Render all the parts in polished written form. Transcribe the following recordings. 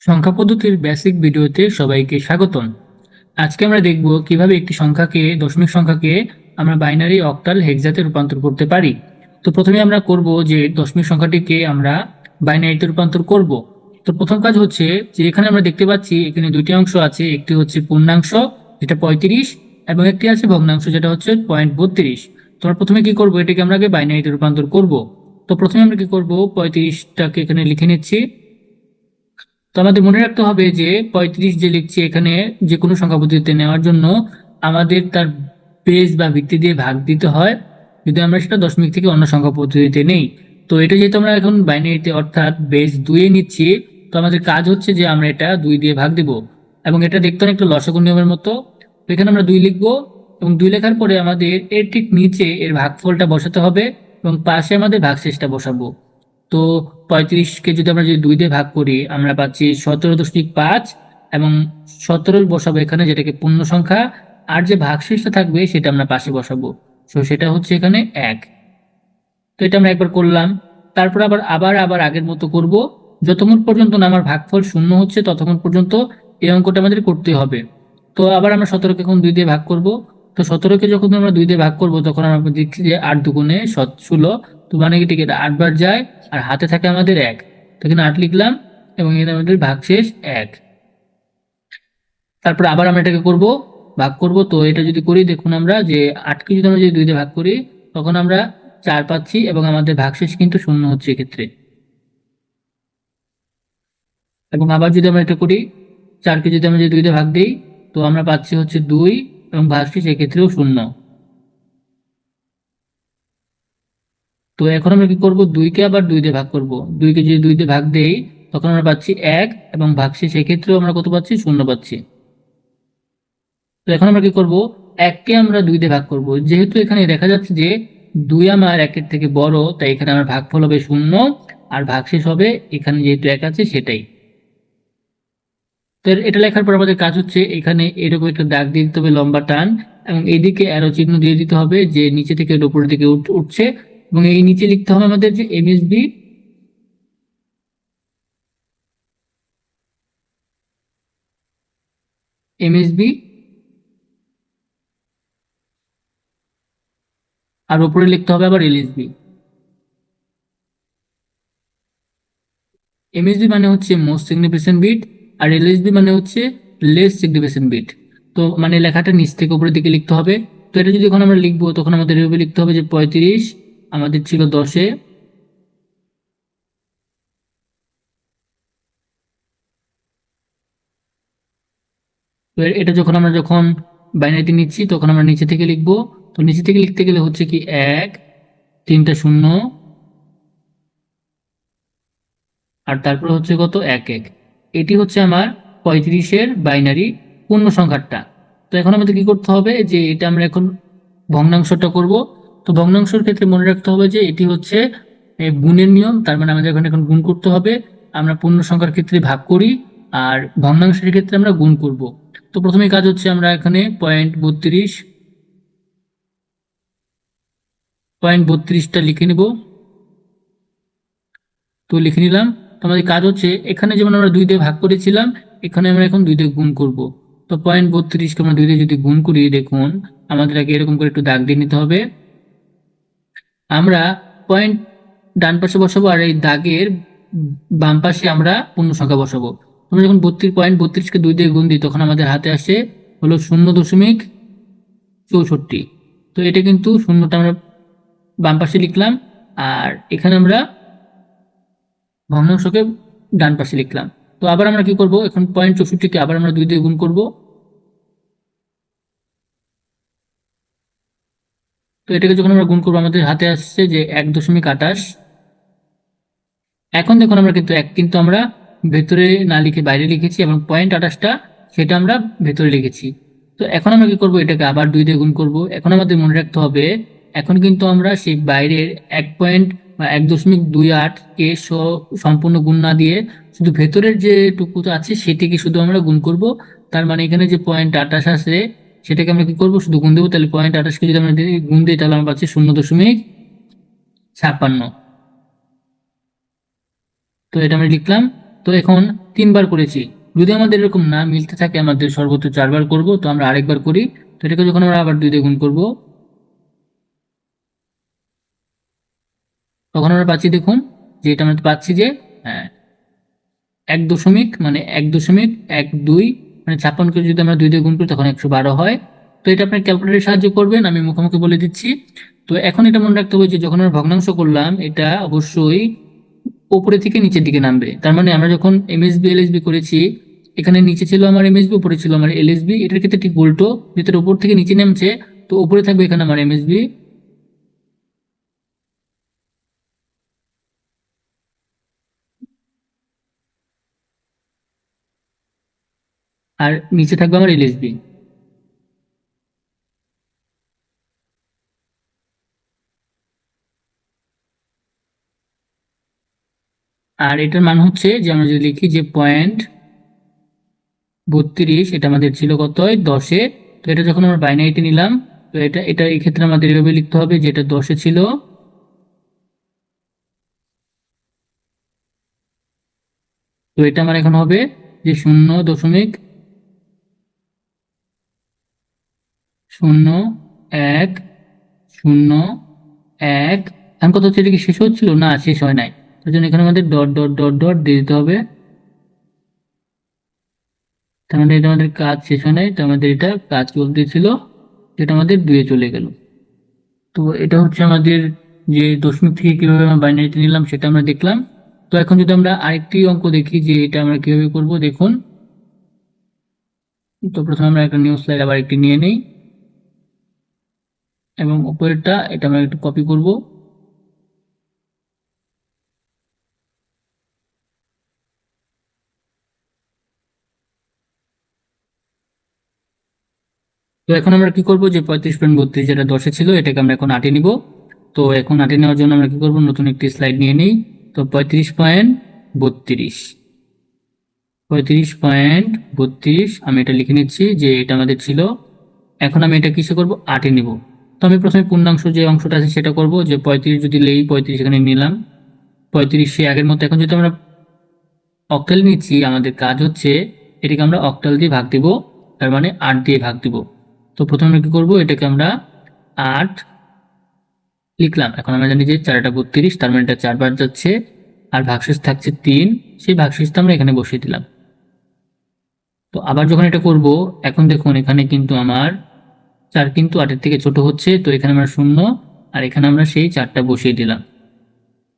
সংখ্যা পদ্ধতির বেসিক ভিডিওতে সবাইকে স্বাগতম। আজকে আমরা দেখব কিভাবে একটি সংখ্যাকে দশমিক সংখ্যাকে আমরা বাইনারি অক্টাল হেক্সাতে রূপান্তর করতে পারি। তো প্রথমে আমরা করব যে দশমিক সংখ্যাটিকে আমরা বাইনারিতে রূপান্তর করব। তো প্রথম কাজ হচ্ছে যে এখানে আমরা দেখতে পাচ্ছি এখানে দুটি অংশ আছে, একটি হচ্ছে পূর্ণাংশ যেটা 35 এবং একটি আছে ভগ্নাংশ যেটা হচ্ছে 0.32। তো আমরা প্রথমে কি করব, এটাকে আমরা আগে বাইনারিতে রূপান্তর করব। তো প্রথমে আমরা কি করব, 35টাকে এখানে লিখে নিচ্ছি। তো আমাদের মনে রাখতে হবে যে 35 যে লিখছি এখানে যে কোনো সংখ্যা পদ্ধতিতে নেওয়ার জন্য আমাদের তার বেস বা ভিত্তি দিয়ে ভাগ দিতে হয়, যদি আমরা সেটা দশমিক থেকে অন্য সংখ্যা পদ্ধতিতে নেই। তো এটা যেহেতু আমরা এখন বাইনারিতে অর্থাৎ বেস 2 এ নিচ্ছি, তো আমাদের কাজ হচ্ছে যে আমরা এটা 2 দিয়ে ভাগ দিব এবং এটা দেখতে অনেকটা লসাগু নিয়মের মতো। তো এখানে আমরা 2 লিখবো এবং 2 লেখার পরে আমাদের এর ঠিক নিচে এর ভাগফলটা বসাতে হবে এবং পাশে আমাদের ভাগশেষটা বসাবো। তো 35কে যদি আমরা 2 দিয়ে ভাগ করি আমরা পাচ্ছি 17.5 এবং 17 বসাবো এখানে, যেটাকে পূর্ণ সংখ্যা, আর যে ভাগশেষটা থাকবে সেটা আমরা পাশে বসাবো। তো সেটা হচ্ছে এখানে 1। তো এটা আমরা একবার করলাম, তারপর আবার আবার আবার আগের মতো করব, যতক্ষণ পর্যন্ত না আমার ভাগফল শূন্য হচ্ছে ততক্ষণ পর্যন্ত এই অঙ্কটা আমাদের করতে হবে। তো আবার আমরা 17কে এখন 2 দিয়ে ভাগ করব। তো 17কে যখন আমরা 2 দিয়ে ভাগ করব তখন আমরা দেখছি যে 8 দুগুণে 16। তো মানে কি, ঠিক এটা 8 বার যায় আর হাতে থাকে আমাদের 1। তো এখানে 8 লিখলাম এবং এখানে আমাদের ভাগশেষ 1। তারপর আবার আমরা এটাকে করব, ভাগ করব। তো এটা যদি করি দেখুন আমরা যে 8কে যদি আমরা 2 দিয়ে ভাগ করি তখন আমরা 4 পাচ্ছি এবং আমাদের ভাগশেষ কিন্তু শূন্য হচ্ছে এক্ষেত্রে। এবং আবার যদি আমরা এটা করি, 4কে যদি আমরা 2 দিয়ে ভাগ দিই তো আমরা পাচ্ছি হচ্ছে 2 এবং ভাগশেষ এক্ষেত্রেও শূন্য। তো এখন আমরা কি করব, 2কে আবার 2 দিয়ে ভাগ করব। 2কে যদি 2 দিয়ে ভাগ দেই তখন আমরা পাচ্ছি 1 এবং ভাগশেষ এক্ষেত্রেও আমরা কত পাচ্ছি, শূন্য পাচ্ছি। তো এখন আমরা কি করব, 1কে আমরা 2 দিয়ে ভাগ করব। যেহেতু এখানে দেখা যাচ্ছে যে 2 আমার 1-এর থেকে বড়, তাই এখানে আমার ভাগফল হবে শূন্য আর ভাগশেষ হবে এখানে যেহেতু 1 আছে সেটাই। তো এটা লেখার পর আমাদের কাজ হচ্ছে এখানে এরকম একটা দাগ দিয়ে দিতে হবে লম্বা টান, এবং এইদিকে অ্যারো চিহ্ন দিয়ে দিতে হবে যে নিচে থেকে উপরের দিকে উঠছে, এবং এই নিচে লিখতে হবে আমাদের যে এমএসবি। এমএসবি আর উপরে লিখতে হবে আবার এলএসবি। এমএসবি মানে হচ্ছে মোস্ট সিগনিফিকেন্ট বিট আর এলএসবি মানে হচ্ছে লেস সিগনিফিকেন্ট বিট। তো মানে লেখাটা নিচ থেকে উপরের দিকে লিখতে হবে। তো এটা যদি এখন আমরা লিখবো তখন আমাদের এভাবে লিখতে হবে যে 35 আমাদের ছিল 10-এ, তো এটা যখন বাইনারিতে নিচ্ছি তখন আমরা নিচে থেকে লিখবো। তো নিচে থেকে লিখতে গেলে হচ্ছে কি 1, 3টা শূন্য আর তারপরে হচ্ছে কত, 1 1। এটি হচ্ছে আমার 35-এর বাইনারি পূর্ণ সংখ্যাটা। তো এখন আমাদের কি করতে হবে যে এটা আমরা এখন ভগ্নাংশটা করব। তো ভগ্নাংশের ক্ষেত্রে মনে রাখতে হবে যে এটি হচ্ছে গুণের নিয়ম, তার মানে আমাদের এখন এখন গুণ করতে হবে। আমরা পূর্ণ সংখ্যার ক্ষেত্রে ভাগ করি আর ভগ্নাংশের ক্ষেত্রে আমরা গুণ করব। তো প্রথমে কাজ হচ্ছে আমরা এখানে 0.32টা লিখে নিব। তো লিখে নিলাম। তো আমাদের কাজ হচ্ছে এখানে যেমন আমরা 2 দিয়ে ভাগ করেছিলাম, এখানে আমরা এখন 2 দিয়ে গুণ করব। তো 0.32কে আমরা 2 দিয়ে যদি গুণ করি দেখুন আমাদের আগে এরকম করে একটু দাগ দিয়ে নিতে হবে। আমরা পয়েন্ট ডান পাশে বসাবো আর এই দাগের বাম পাশে আমরা পূর্ণ সংখ্যা বসাবো। আমরা যখন 32.32কে 2 দিয়ে গুণ দিই তখন আমাদের হাতে আসে হলো 0.64। তো এটা কিন্তু শূন্যটা আমরা বাম পাশে লিখলাম আর এখানে আমরা ভগ্নাংশকে ডান পাশে লিখলাম। তো আবার আমরা কি করব, এখন 0.64কে আবার আমরা 2 দিয়ে গুণ করব। তো এটাকে যখন আমরা গুণ করবো আমাদের হাতে আসছে যে 1.28। এখন দেখুন আমরা কিন্তু এক কিন্তু আমরা ভেতরে না লিখে বাইরে লিখেছি এবং 0.28টা সেটা আমরা ভেতরে লিখেছি। তো এখন আমরা কি করব, এটাকে আবার 2 দিয়ে গুণ করব। এখন আমাদের মনে রাখতে হবে এখন কিন্তু আমরা সেই বাইরের 1.28কে সম্পূর্ণ গুণ না দিয়ে শুধু ভেতরের যে টুকুটা আছে সেটিকে শুধু আমরা গুণ করব। তার মানে এখানে যে 0.28 আছে সেটাকে আমরা কি করব, শুধু গুণ দেবো। তাহলে 0.28কে যদি আমরা গুণ দিই তাহলে আমরা পাচ্ছি 0.56। তো এটা আমরা লিখলাম। তো এখন 3 বার করেছি। যদি আমাদের এরকম না মিলতে থাকে, আমাদের সর্বোচ্চ 4 বার করব, তো আমরা আরেকবার করি। তো এটাকে যখন আমরা আবার 2 দিয়ে গুণ করব, তখন আমরা পাচ্ছি, দেখুন যে এটা আমরা পাচ্ছি যে হ্যাঁ, 1.12, মানে 56কে যদি আমরা 2 দিয়ে গুণ করি তখন 112 হয়। তো এটা আপনি ক্যালকুলেটরের সাহায্যে করবেন, আমি মুখোমুখি বলে দিচ্ছি। তো এখন এটা মনে রাখতে হবে যে যখন আমরা ভগ্নাংশ করলাম, এটা অবশ্যই উপরে থেকে নিচের দিকে নামবে। তার মানে আমরা যখন এমএসবি এলএসবি করেছি, এখানে নিচে ছিল আমার এমএসবি, উপরে ছিল আমার এলএসবি। এটার ক্ষেত্রে ঠিক উল্টো, যেটা উপর থেকে নিচে নামছে, তো উপরে থাকবে এখানে আমার এমএসবি, আর নিচে থাকবে আমার এলএসবি। আর এটার মান হচ্ছে যে আমরা যদি লিখি যে 0.32, এটা আমাদের ছিল কত, 10-এ। তো এটা যখন আমরা বাইনারিতে নিলাম, তো এটা এটা এই ক্ষেত্রে আমাদের এভাবে লিখতে হবে যে এটা 10-এ ছিল। তো এটা আমার এখন হবে যে 0.0101। এখন কথা হচ্ছে, এটা কি শেষ হচ্ছিল না, শেষ হয় নাই। তার জন্য এখানে আমাদের ডট ডট ডট ডট দিয়ে দিতে হবে। তার মানে এটা আমাদের কাজ শেষ হয় নাই, তো আমাদের এটা কাজ চলতেছিল, যেটা আমাদের 2-এ চলে গেল। তো এটা হচ্ছে আমাদের যে দশমিক থেকে কিভাবে আমরা বাইনারিতে নিলাম সেটা আমরা দেখলাম। তো এখন যদি আমরা আরেকটি অঙ্ক দেখি যে এটা আমরা কিভাবে করব, দেখুন। তো প্রথমে আমরা একটা নিউ স্লাইড আবার একটি নিয়ে নেই, এবং উপরেরটা এটা আমরা একটু কপি করব। তো এখন আমরা কি করব, যে 35.32 যেটা 10-এ ছিল, এটাকে আমরা এখন 8-এ নিব। তো এখন 8-এ নেওয়ার জন্য আমরা কি করব, নতুন একটি স্লাইড নিয়ে নিই। তো 35.32 আমি এটা লিখে নিচ্ছি যে এটা আমাদের ছিল। এখন আমি এটা কিসে করব, 8-এ নিব। তো আমি প্রথমে পূর্ণাংশ যে অংশটা আছে সেটা করব, যে 35 যদি লেই, 35 এখানে নিলাম, 35 সে আগের মতো। এখন যদি আমরা অক্টাল নিচ্ছি, আমাদের কাজ হচ্ছে এটাকে আমরা অক্টাল দিয়ে ভাগ দিব, তার মানে 8 দিয়ে ভাগ দিব। তো প্রথমে আমরা কি করব, এটাকে আমরা 8 লিখলাম। এখন আমরা জানি যে 4-32, তার মানে এটা 4 বার যাচ্ছে, আর ভাগশেষ থাকছে 3। সেই ভাগশেষটা আমরা এখানে বসিয়ে দিলাম। তো আবার যখন এটা করব, এখন দেখুন এখানে কিন্তু আমার 4 কিন্তু 8-এর থেকে ছোট হচ্ছে, তো এখানে আমরা 0, আর এখানে আমরা সেই 4টা বসিয়ে দিলাম।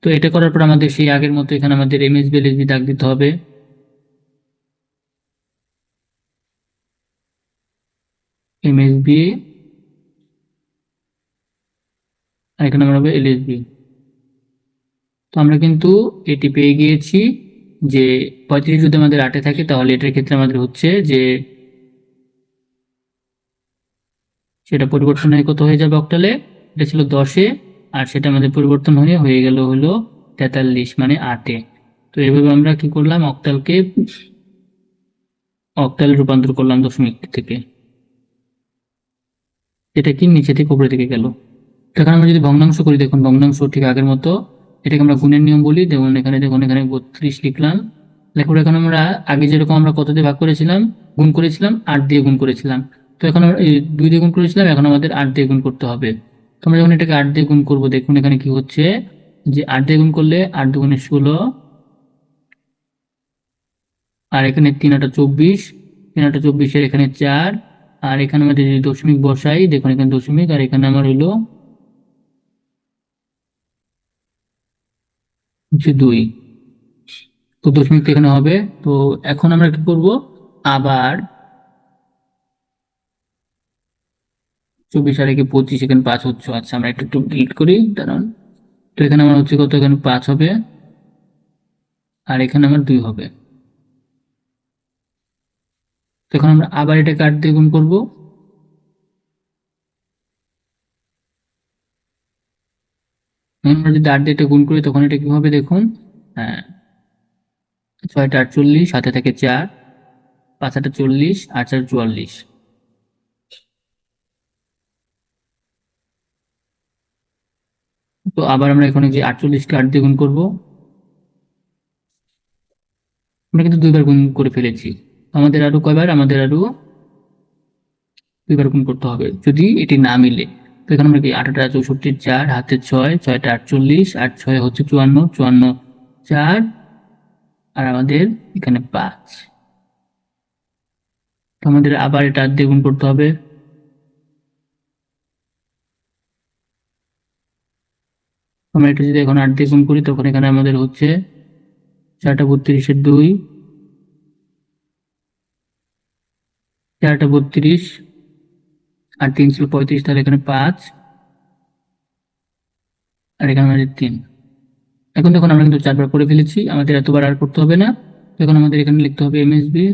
তো এটা করার পর আমাদের সেই আগের মতো এখানে আমাদের এমএসবি এলএসবি দাগ দিতে হবে। এমএসবি, আর এখানে আমরা হবে এলএসবি। তো আমরা কিন্তু এটি পেয়ে গিয়েছি যে 35 যদি আমাদের 8-এ থাকে, তাহলে এটার ক্ষেত্রে আমাদের হচ্ছে যে সেটা পরিবর্তন হয়ে কত হয়ে যাবে অক্টালে, এটা ছিল 10-এ, আর সেটা আমাদের পরিবর্তন হয়ে হয়ে গেল হলো 43, মানে 8-এ। তো এভাবে আমরা কি করলাম, অক্টালকে অক্টালে রূপান্তর করলাম দশমিক থেকে, এটা কি নিচে থেকে উপরে থেকে গেল। তো এখন আমরা যদি ভগ্নাংশ করি, দেখুন ভগ্নাংশ ঠিক আগের মতো। এটাকে আমরা গুণের নিয়ম বলি। দেখুন এখানে, দেখুন এখানে 32 লিখলাম। লেখার পর এখন আমরা আগে যেরকম আমরা কত দিয়ে ভাগ করেছিলাম, গুণ করেছিলাম, 8 দিয়ে গুণ করেছিলাম। তো এখন আমরা এই 2 দিয়ে গুণ করেছিলাম, এখন আমাদের 8 দিয়ে গুণ করতে হবে। তো আমরা যখন এটাকে 8 দিয়ে গুণ করবো, দেখুন এখানে কি হচ্ছে, যে 8 দিয়ে গুণ করলে 8 × 2 = 16, আর এখানে 3 × 8 = 24, 3 × 8 = 24, এখানে 4, আর এখানে আমাদের যদি দশমিক বসাই, দেখুন এখানে দশমিক, আর এখানে আমার হলো হচ্ছে 2। তো দশমিক তো এখানে হবে। তো এখন আমরা কি করব, আবার 24 আর একে 25, এখানে 5 হচ্ছে। আচ্ছা আমরা একটু একটু ডিলিট করি, দাঁড়ান। তো এখানে আমার হচ্ছে কত, এখানে 5 হবে, আর এখানে আমার 2 হবে। তো এখন আমরা আবার এটাকে 8 দিয়ে গুণ করবো। এখন আমরা যদি 8 দিয়ে এটা গুণ করি, তখন এটা কি হবে, দেখুন। হ্যাঁ, 6-8 = 48, সাথে থাকে 4, 5-8 = 40, 8-4 = 44। তো আবার আমরা এখানে যে 48কে 8 দিয়ে গুণ করবো, আমরা কিন্তু 2 বার গুণ করে ফেলেছি। আমাদের আরো কয়বার, আমাদের আরো 2 বার গুণ করতে হবে যদি এটি না মিলে। তো এখানে আমরা কি 8 8 64 4 হাতে 6 6 টা 48 8 6 হচ্ছে 54 54 4 আর আমাদের এখানে 5। তো আমাদের আবার এটা 8 দিয়ে গুণ করতে হবে। আমরা এটা যদি এখন 8 দিয়ে গুণ করি তখন এখানে আমাদের হচ্ছে 4টা 32 2 4টা 32 আর 3 ছিল 35, তাহলে এখানে 5 আর এখানে আমাদের 3। এখন দেখুন আমরা কিন্তু 4 বার করে ফেলেছি, আমাদের এতবার আর করতে হবে না। তো এখন আমাদের এখানে লিখতে হবে এমএসবি,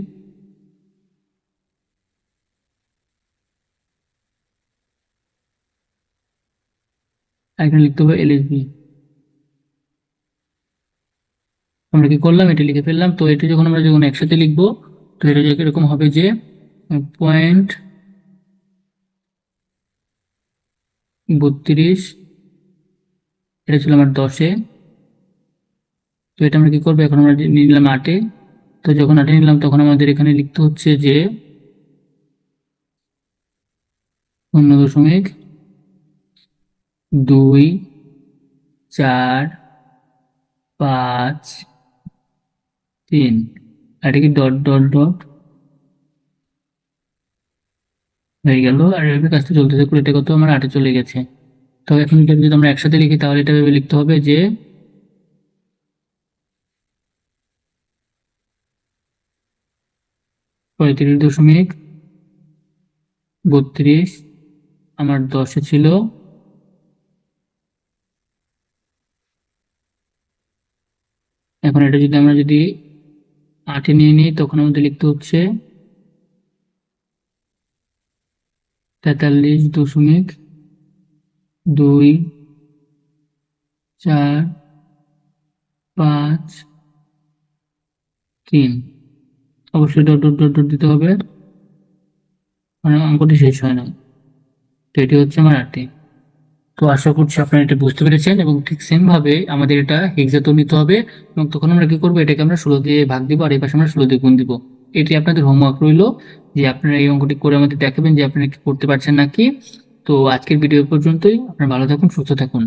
আর এখানে লিখতে হবে এলএসবি। আমরা কি করলাম, এটা লিখে ফেললাম। তো এটা যখন একসাথে লিখবো তো এটা এরকম হবে যে 0.32, এটা ছিল আমার 10-এ। তো এটা আমরা কি করবো, এখন আমরা নিয়ে নিলাম 8-এ। তো যখন 8-এ নিলাম তখন আমাদের এখানে লিখতে হচ্ছে যে 0.243। আর এটা কি ডট ডট ডট হয়ে গেল, আর এর কাজটা চলতেছে পুরো। এটা কত, আমার 8-এ চলে গেছে। তো এখন এটা যদি আমরা একসাথে লিখি তাহলে এটা ভেবে লিখতে হবে যে 35.32 আমার 10-এ ছিল। এখন এটা যদি আমরা 8-এ নিয়ে নিই তখন আমাদের লিখতে হচ্ছে 43.243। অবশ্যই ডট ডট ডট ডট দিতে হবে, মানে অঙ্কটি শেষ হয় না। তো এটি হচ্ছে আমার 8-এ। তো আশা করছি আপনারা এটা বুঝতে পেরেছেন, এবং ঠিক সেম ভাবে আমাদের এটা হেক্সাতেও নিতে হবে। এবং তখন আমরা কি করবো, এটাকে আমরা 16 দিয়ে ভাগ দিব আর এই পাশে আমরা 16 দিয়ে গুণ দিব। এটি আপনাদের হোমওয়ার্ক রইলো, যে আপনারা এই অঙ্কটি করে আমাদের দেখাবেন যে আপনারা কি করতে পারছেন নাকি। তো আজকের ভিডিও পর্যন্তই। আপনারা ভালো থাকুন, সুস্থ থাকুন।